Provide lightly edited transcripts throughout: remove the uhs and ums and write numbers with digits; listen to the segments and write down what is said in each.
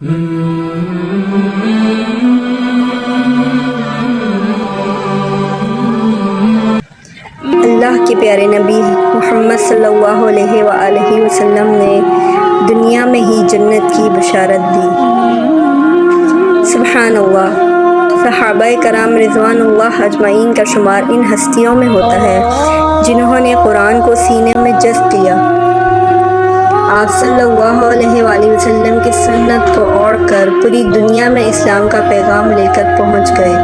اللہ کے پیارے نبی محمد صلی اللہ علیہ وآلہ وسلم نے دنیا میں ہی جنت کی بشارت دی۔ سبحان اللہ۔ صحابہ کرام رضوان اللہ اجمعین کا شمار ان ہستیوں میں ہوتا ہے جنہوں نے قرآن کو سینے میں جذب کیا۔ آپ صلی اللہ علیہ وآلہ وسلم کی سنت کو اوڑھ کر پوری دنیا میں اسلام کا پیغام لے کر پہنچ گئے۔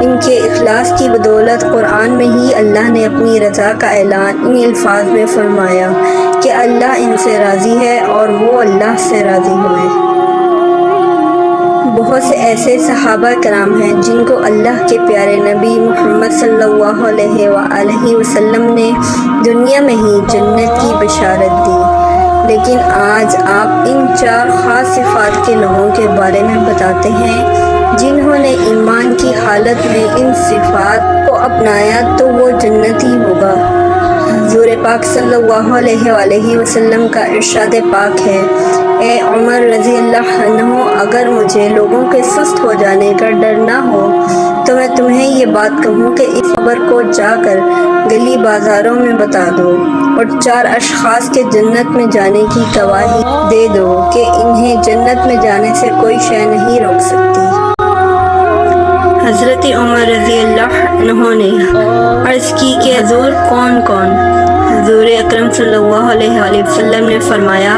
ان کے اخلاص کی بدولت قرآن میں ہی اللہ نے اپنی رضا کا اعلان ان الفاظ میں فرمایا کہ اللہ ان سے راضی ہے اور وہ اللہ سے راضی ہوئے۔ بہت سے ایسے صحابہ کرام ہیں جن کو اللہ کے پیارے نبی محمد صلی اللہ علیہ وآلہ وسلم نے دنیا میں ہی جنت کی بشارت دی، لیکن آج آپ ان 4 خاص صفات کے لوگوں کے بارے میں بتاتے ہیں جنہوں نے ایمان کی حالت میں ان صفات کو اپنایا تو وہ جنتی ہوگا۔ حضور پاک صلی اللہ علیہ وآلہ وسلم کا ارشاد پاک ہے، اے عمر رضی اللہ عنہ، اگر مجھے لوگوں کے سست ہو جانے کا ڈر نہ ہو تو میں تمہیں یہ بات کہوں کہ اس خبر کو جا کر گلی بازاروں میں بتا دو اور 4 اشخاص کے جنت میں جانے کی گواہی دے دو کہ انہیں جنت میں جانے سے کوئی شے نہیں روک سکتی۔ حضرت عمر رضی اللہ عنہ نے عرض کی کہ حضور کون کون؟ حضور اکرم صلی اللہ علیہ وآلہ وسلم نے فرمایا،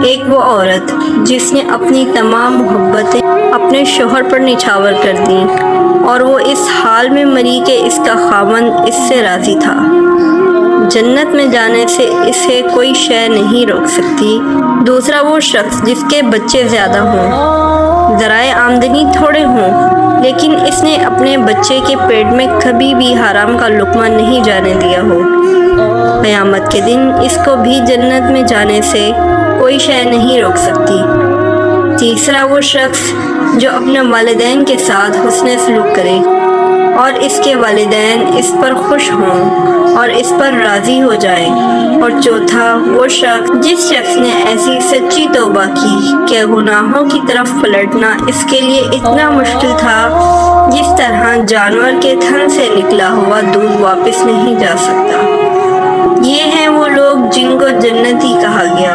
ایک وہ عورت جس نے اپنی تمام محبتیں اپنے شوہر پر نچھاور کر دیں اور وہ اس حال میں مری کہ اس کا خاوند اس سے راضی تھا، جنت میں جانے سے اسے کوئی شے نہیں روک سکتی۔ دوسرا وہ شخص جس کے بچے زیادہ ہوں، ذرائع آمدنی تھوڑے ہوں، لیکن اس نے اپنے بچے کے پیٹ میں کبھی بھی حرام کا لقمہ نہیں جانے دیا ہو، قیامت کے دن اس کو بھی جنت میں جانے سے کوئی شے نہیں روک سکتی۔ تیسرا وہ شخص جو اپنے والدین کے ساتھ حسن سلوک کرے اور اس کے والدین اس پر خوش ہوں اور اس پر راضی ہو جائے۔ اور چوتھا وہ شخص جس شخص نے ایسی سچی توبہ کی کہ گناہوں کی طرف پلٹنا اس کے لیے اتنا مشکل تھا جس طرح جانور کے تھن سے نکلا ہوا دودھ واپس نہیں جا سکتا۔ یہ ہیں وہ لوگ جن کو جنتی کہا گیا۔